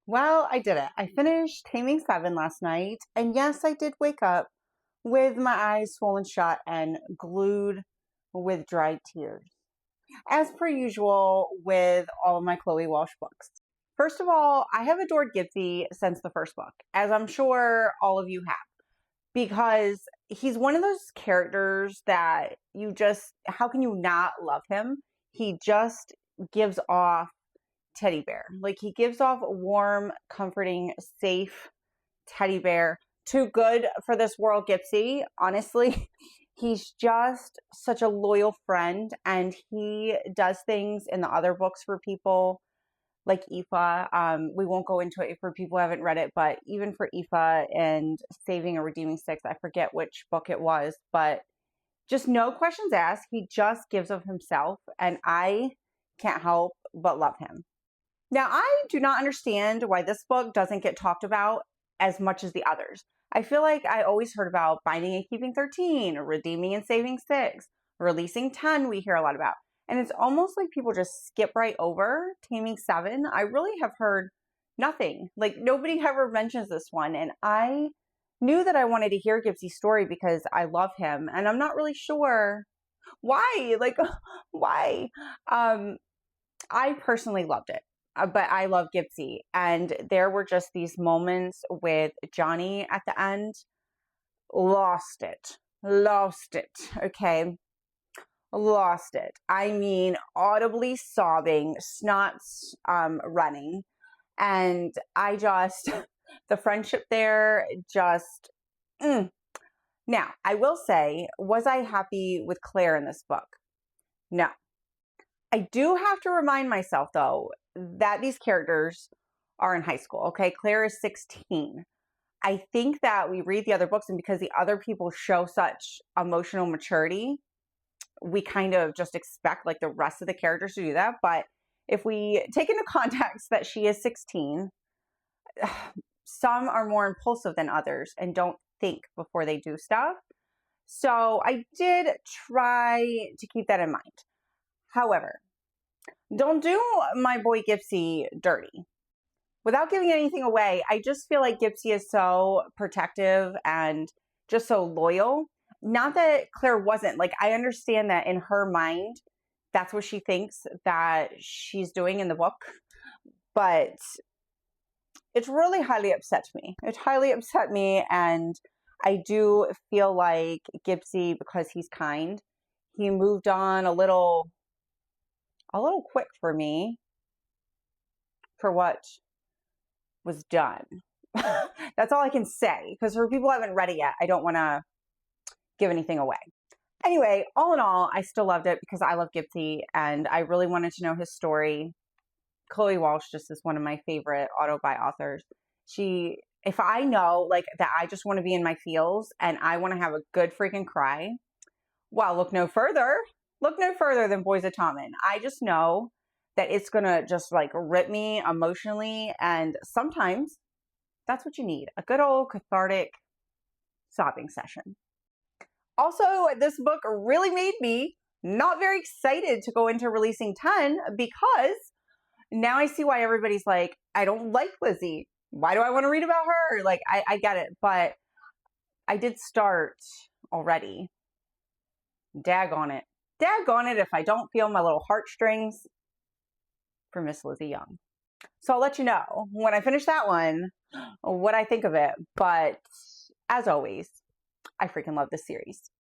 Well, I did it. I finished Taming 7 last night, and yes, I did wake up with my eyes swollen shut and glued with dried tears, as per usual with all of my Chloe Walsh books. First of all, I have adored Gibbsy since the first book, as I'm sure all of you have, because he's one of those characters that you just, how can you not love him? He just gives off teddy bear. Like he gives off a warm, comforting, safe teddy bear. Too good for this world, Gipsy. Honestly, he's just such a loyal friend, and he does things in the other books for people like Aoife. We won't go into it for people who haven't read it, but even for Aoife and Saving a Redeeming Six, I forget which book it was, but just no questions asked. He just gives of himself, and I can't help but love him. Now, I do not understand why this book doesn't get talked about as much as the others. I feel like I always heard about Binding and Keeping 13, or Redeeming and Saving 6, Releasing 10, we hear a lot about. And it's almost like people just skip right over Taming 7. I really have heard nothing. Like, nobody ever mentions this one. And I knew that I wanted to hear Gibbsy's story because I love him. And I'm not really sure why. Like, why? I personally loved it, but I love Gibbsy. And there were just these moments with Johnny at the end. Lost it. Lost it. Okay. Lost it. I mean, audibly sobbing, snots running. And I just, the friendship there just, Now, I will say, was I happy with Claire in this book? No. I do have to remind myself, though, that these characters are in high school, okay? Claire is 16. I think that we read the other books, and because the other people show such emotional maturity, we kind of just expect like the rest of the characters to do that. But if we take into context that she is 16, some are more impulsive than others and don't think before they do stuff. So I did try to keep that in mind. However, don't do my boy Gipsy dirty. Without giving anything away, I just feel like Gipsy is so protective and just so loyal. Not that Claire wasn't. Like, I understand that in her mind, that's what she thinks that she's doing in the book. But it's really highly upset me. It highly upset me. And I do feel like Gipsy, because he's kind, he moved on a little quick for me for what was done. That's all I can say, because for people who haven't read it yet, I don't want to give anything away. Anyway, all in all, I still loved it because I love Gipsy and I really wanted to know his story. Chloe Walsh just is one of my favorite auto-buy authors. If I know like that I just want to be in my feels and I want to have a good freaking cry, well, look no further than Boys of Tommen. I just know that it's going to just like rip me emotionally. And sometimes that's what you need. A good old cathartic sobbing session. Also, this book really made me not very excited to go into Releasing 10 because now I see why everybody's like, I don't like Lizzie. Why do I want to read about her? Like, I get it. But I did start already. Dag on it. Dag on it if I don't feel my little heartstrings for Miss Lizzie Young. So I'll let you know when I finish that one what I think of it. But as always, I freaking love this series.